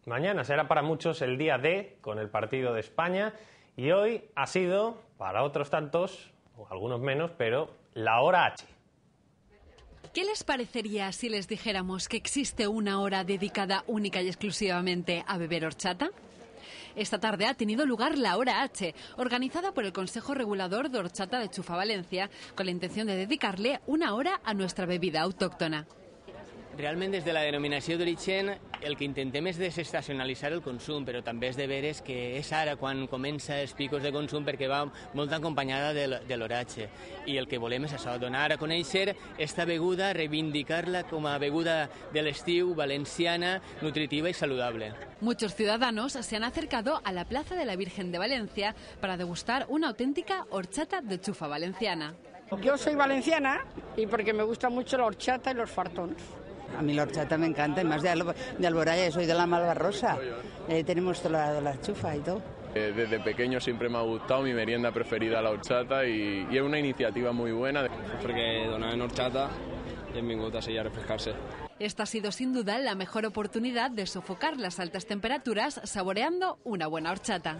Mañana será para muchos el día D con el partido de España y hoy ha sido, para otros tantos, o algunos menos, pero la hora H. ¿Qué les parecería si les dijéramos que existe una hora dedicada única y exclusivamente a beber horchata? Esta tarde ha tenido lugar la Hora H, organizada por el Consejo Regulador de Horchata de Chufa Valencia, con la intención de dedicarle una hora a nuestra bebida autóctona. Realment, des de la denominació d'origen, el que intentem és desestacionalitzar el consum, però també és de veres que és ara quan comença els picos de consum perquè va molt acompanyada de l'oratge. I el que volem és això, donar a conèixer esta beguda, reivindicar-la com a beguda de l'estiu, valenciana, nutritiva y saludable. Muchos ciudadanos se han acercado a la Plaza de la Virgen de Valencia para degustar una auténtica horchata de chufa valenciana. Yo soy valenciana y porque me gusta mucho la horchata y los fartons. A mí la horchata me encanta, y más de Alboraya, soy de la Malvarrosa. Tenemos toda la chufa y todo. Desde pequeño siempre me ha gustado, mi merienda preferida la horchata y es una iniciativa muy buena. Porque donar horchata es mi gusta así a refrescarse. Esta ha sido sin duda la mejor oportunidad de sofocar las altas temperaturas saboreando una buena horchata.